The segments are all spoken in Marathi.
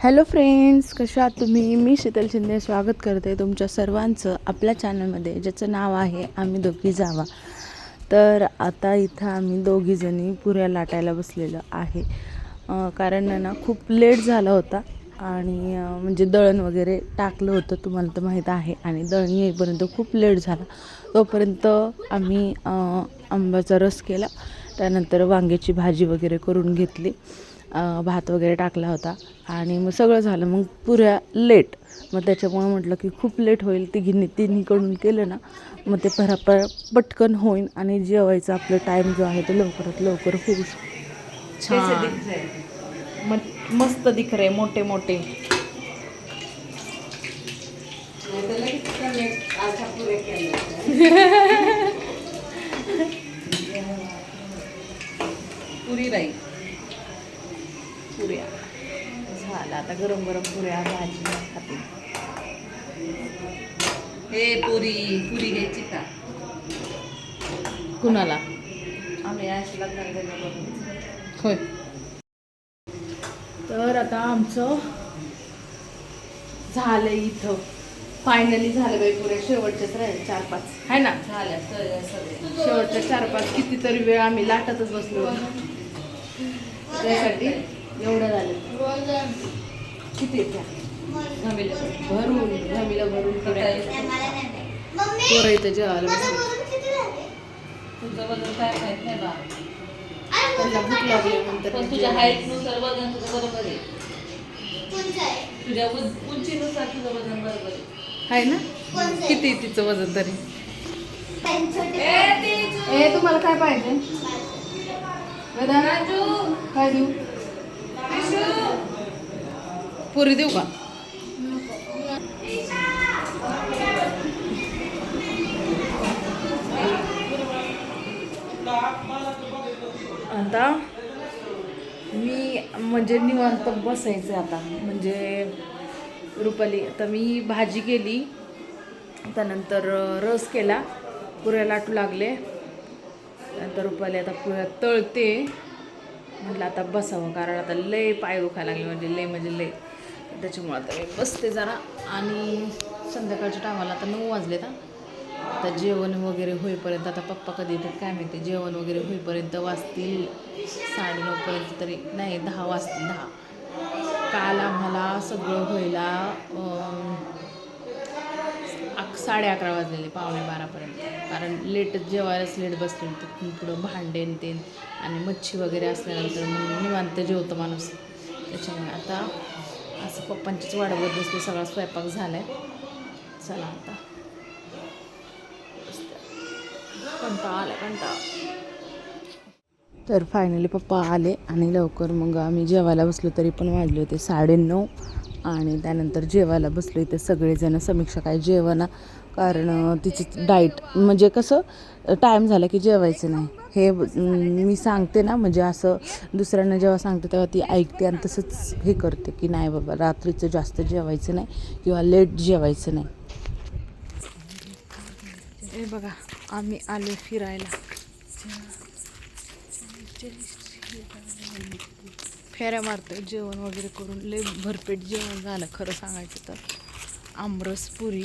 हॅलो फ्रेंड्स, कशा आहात तुम्ही? मी शीतल शिंदे स्वागत करते तुमच्या सर्वांचं आपल्या चॅनलमध्ये, ज्याचं नाव आहे आम्ही दोघी जावा. तर आता इथं आम्ही दोघीजणी पुऱ्या लाटायला बसलेलो आहे. कारण ना खूप लेट झाला होता आणि म्हणजे दळण वगैरे टाकलं होतं, तुम्हाला तर माहीत आहे. आणि दळण येईपर्यंत खूप लेट झाला. तोपर्यंत आम्ही आंब्याचा रस केला, त्यानंतर वांग्याची भाजी वगैरे करून घेतली, भात वगैरे टाकला होता आणि मग सगळं झालं. मग पुऱ्या लेट, मग त्याच्यामुळे म्हटलं की खूप लेट होईल, तिन्हीकडून केलं ना मग ते पटकन होईल आणि जेवायचं आपलं टाईम जो आहे तो लवकरात लवकर होऊ शकतो. छान मस्त दिख रहे मोठे मोठे. पुरी राई पुऱ्या झाला. आता गरम गरम पुऱ्या भाजी खाते. हे पुरी पुरी घ्यायची का? कुणाला? आम्ही आशीला बनवतो. होय. तर आता आमचं झालं, इथं फायनली झालं बाई. पुऱ्या शेवटच्याच राहिले 4-5 आहे ना. झाल्या सगळे शेवटच्या 4-5 कितीतरी वेळ आम्ही लाटतच बसलो त्यासाठी. एवढं झालं किती त्या घमीला भरून पुऱ्या पोरं इथं जेवायला बसले. तुझं वजन काय माहित नाही बा, त्यांना भूक लागली नंतर पण तुझ्या हाईटनुसार वजन तुझं बरोबर आहे. तुझ्या उंचीनुसार तुझं वजन बरोबर आहे ना. किती तिचं वजन तरी? तुम्हाला काय पाहिजे? काय देऊ? पुरी देऊ का? आता मी म्हणजे निवांत बसायचं आता. म्हणजे रुपाली, आता मी भाजी केली, त्यानंतर रस केला, पुऱ्या लाटू लागले. नंतर रुपाली आता पुऱ्या तळते. म्हटलं आता बसावं, कारण आता लय पाय दुखायला लागले, म्हणजे लय. त्याच्यामुळे आता मी बसते जरा. आणि संध्याकाळच्या टायमाला आता 9 वाजले. आता जेवण वगैरे होईपर्यंत, आता पप्पा कधी येतात काय माहिती, जेवण वगैरे होईपर्यंत वाजतील 9:30पर्यंत, तरी नाही 10 वाजतील. 10 काल आम्हाला सगळं व्हायला 11:30 वाजलेले, 11:45पर्यंत. कारण लेटच जेवायलाच लेट बसले. तिथून पुढं भांडे ते आणि मच्छी वगैरे असल्यानंतर मग निवांत जेवतो माणूस. त्याच्यामुळे आता असं पप्पांचीच वाट बघत बसली. सगळा स्वयंपाक झाला आहे. चला आता कंटाळा. तर फायनली पप्पा आले आणि लवकर मग आम्ही जेवायला बसलो. तरी पण वाजले होते 9:30. आणि त्यानंतर जेवायला बसलो इथे सगळेजण. समीक्षा काय जेवणा, कारण तिची डाईट, म्हणजे कसं टाईम झाला की जेवायचं नाही, हे मी सांगते ना. म्हणजे असं दुसऱ्यांना जेव्हा सांगते तेव्हा ती ऐकते आणि तसंच हे करते की नाही बाबा, रात्रीचं जास्त जेवायचं नाही किंवा लेट जेवायचं नाही. हे बघा, आम्ही आलो फिरायला. फेऱ्या मारतोय, जेवण वगैरे करून. लय भरपेट जेवण झालं खरं सांगायचं तर. आमरस, पुरी,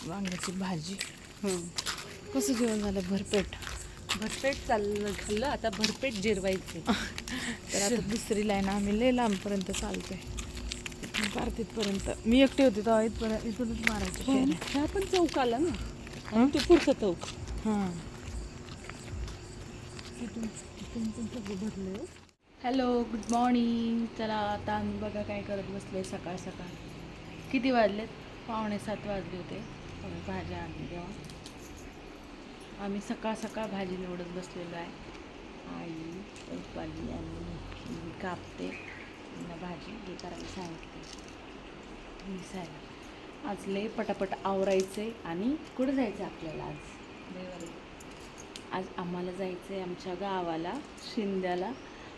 वांग्याची भाजी. कसं जेवण झालं? भरपेट चाललं खाल्लं. आता भरपेट जिरवायचं. तर आता दुसरी लाईन, आम्ही लय लांबपर्यंत चालतोय, पार तिथपर्यंत. मी एकटी होती तेव्हा इथूनच मारायचं. ह्या पण चौक आला ना, तो पुढचा चौक. हां, तिथून पण सगळं भरलं. Hello, good morning. चला आता आम्ही बघा काय करत बसले. सकाळ किती वाजलेत? 6:45 वाजले होते. भाज्या आणली तेव्हा आम्ही सकाळ भाजी निवडत बसलेलो आहे. आई, रुपाली आणि मी कापते भाजी. हे करायला सांगितले मिसायला. आज लय पटापट आवरायचे. आणि कुठं जायचं आपल्याला? आज आम्हाला जायचं आहे आमच्या गावाला, शिंद्याला.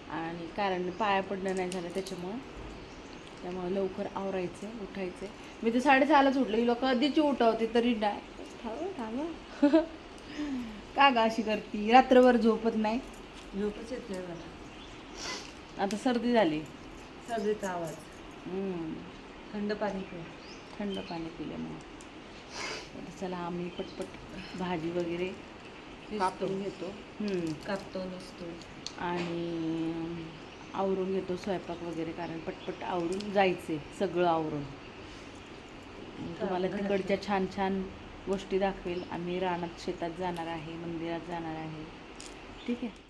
आणि कारण पाया पडणं नाही झालं, त्यामुळं लवकर आवरायचं, उठायचं. मी तर 6:30लाच उठले. लोक कधीची उठवते तरी नाही. थांबा का गा अशी करती? रात्रभर झोपत नाही? झोपच येत नाही मला. आता सर्दी झाली. सर्दीचा आवाज. थंड पाणी पिऊ. थंड पाणी पिल्यामुळे. तर चला आम्ही पटपट भाजी वगैरे कापून घेतो. कापतो नसतो आणि आवरून घेतो स्वयंपाक वगैरे, कारण पटपट आवरून जायचे सगळं आवरून. तुम्हाला तिकडच्या छान छान गोष्टी दाखवेल. आम्ही रानात शेतात जाणार आहे, मंदिरात जाणार आहे. ठीक आहे.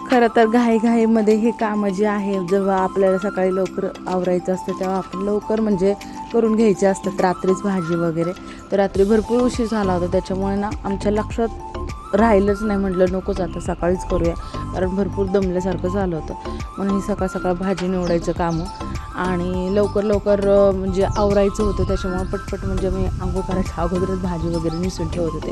खरं तर घाईघाईमध्ये हे कामं जे आहे, जेव्हा आपल्याला सकाळी लवकर आवरायचं असतं तेव्हा आपण लवकर म्हणजे करून घ्यायचे असतात. रात्रीच भाजी वगैरे, तर रात्री भरपूर उशीर झाला होता, त्याच्यामुळे ना आमच्या लक्षात राहिलंच नाही. म्हटलं नकोच आता सकाळीच करूया, कारण भरपूर दमल्यासारखं झालं होतं. म्हणून ही सकाळ सकाळ भाजी निवडायचं कामं आणि लवकर लवकर म्हणजे आवरायचं होतं. त्याच्यामुळे पटपट म्हणजे मी आंघोळ करायच्या अगोदरच भाजी वगैरे निसून ठेवत होते,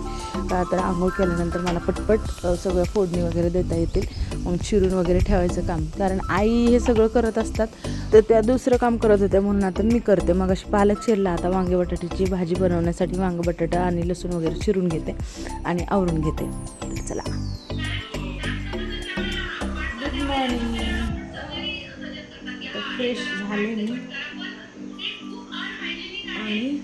का तर आंघोळ केल्यानंतर मला पटपट सगळं फोडणी वगैरे देता येतील. मग चिरून वगैरे ठेवायचं काम, कारण आई हे सगळं करत असतात, तर त्या दुसरं काम करत होत्या म्हणून आता मी करते. मग अशी पालक चिरला, आता वांगे बटाट्याची भाजी बनवण्यासाठी वांगे बटाटा आणि लसूण वगैरे चिरून घेते आणि आवरून घेते. तर चला. Good morning. फ्रेश झाले मी आणि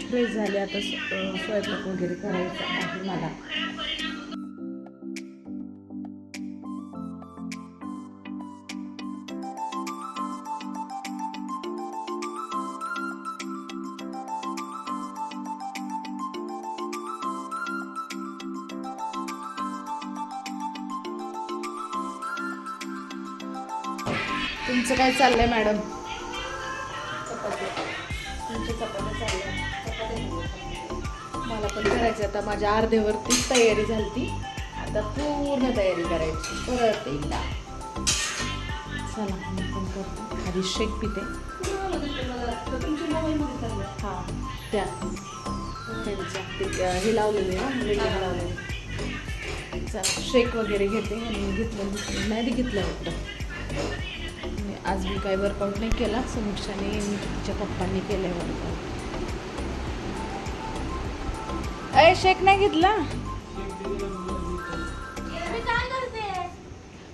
फ्रेश झाले. आता स्वयंपाक वगैरे करायचा आहे मला. तुमचं काय चाललंय मॅडम? तुमच्या चपात्या चालल्या. मला पण करायचं. आता माझ्या अर्ध्यावरतीच तयारी झाली, आता पूर्ण तयारी करायची परत एकदा. चला मी पण करतो. आधी शेक पिते. हां त्या त्यांच्या हे लावलेले ना, वेगळे लावलेले. चला शेक वगैरे घेते. आणि घेतलं नाही घेतलं होतं. आज मी काही वर्कआउट नाही केला, समीक्षाने तिच्या पप्पांनी केलं वर्कआउट. शेक नाही घेतला.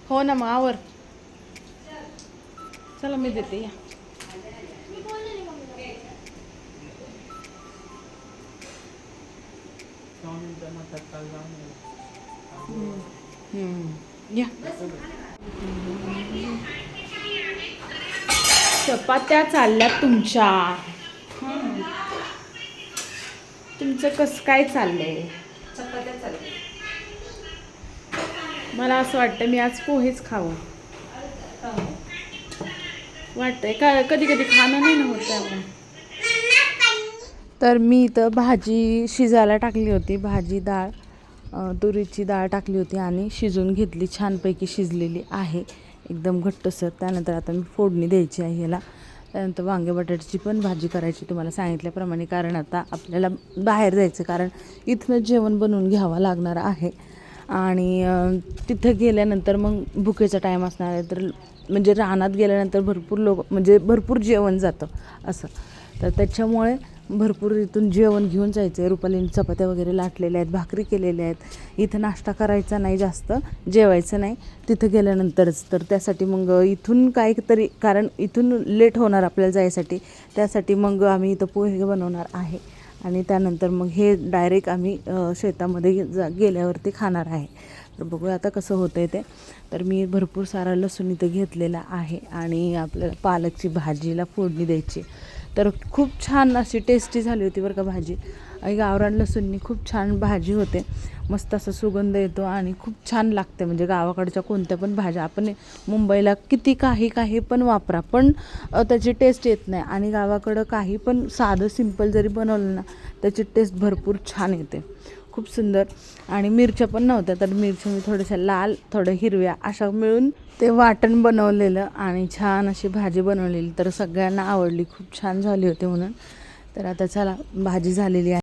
हो ना, मग आवर. चला मी देते या. या चपात्या चालल्यात तुमच्या. तुमचं कसं काय चाललंय? चपात्या चालल्या. मला असं वाटतं मी आज पोहेच खावं वाटतंय, का कधी कधी खाणं नाही ना होत त्यामुळे. तर मी इथं भाजी शिजायला टाकली होती. भाजी डाळ तुरीची डाळ टाकली होती आणि शिजवून घेतली. छानपैकी शिजलेली आहे, एकदम घट्टसर. त्यानंतर आता मी फोडणी द्यायची आहे ह्याला. त्यानंतर वांगे बटाट्याची पण भाजी करायची तुम्हाला सांगितल्याप्रमाणे, कारण आता आपल्याला बाहेर जायचं, कारण इथनं जेवण बनवून घ्यावं लागणार आहे. आणि तिथं गेल्यानंतर मग भुकेचा टाईम असणार आहे, तर म्हणजे रानात गेल्यानंतर भरपूर लोक म्हणजे भरपूर जेवण जातं असं. तर त्याच्यामुळे भरपूर इथून जेवण घेऊन जायचं आहे. रुपालीने चपात्या वगैरे लाटलेल्या आहेत, भाकरी केलेल्या आहेत. इथं नाश्ता करायचा नाही, जास्त जेवायचं नाही तिथं गेल्यानंतरच. तर त्यासाठी मग इथून काहीतरी, कारण इथून लेट होणार आपल्याला जायसाठी, त्यासाठी मग आम्ही इथं पोहे बनवणार आहे. आणि त्यानंतर मग हे डायरेक्ट आम्ही शेतामध्ये गेल्यावरती खाणार आहे. तर बघूया आता कसं होतं आहे ते. तर मी भरपूर सारा लसूण इथं घेतलेला आहे आणि आपल्याला पालकची भाजीला फोडणी द्यायची. तर खूप छान अशी टेस्टी झाली होती बरं का भाजी. गावरान लसूणनी खूप छान भाजी होते, मस्त असा सुगंध येतो आणि खूप छान लागते. म्हणजे गावाकडच्या कोणत्या पण भाज्या आपण मुंबईला किती काही पण वापरा, पण त्याची टेस्ट येत नाही. आणि गावाकडं काही पण साधं सिंपल जरी बनवलं ना, त्याची टेस्ट भरपूर छान येते, खूप सुंदर. आणि मिरच्या पण नव्हत्या, तर मिरच्या मी थोड्याशा लाल थोड्या हिरव्या अशा मिळून ते वाटण बनवलेलं आणि छान अशी भाजी बनवलेली. तर सगळ्यांना आवडली, खूप छान झाली होती म्हणून. तर आता चला भाजी झालेली आहे.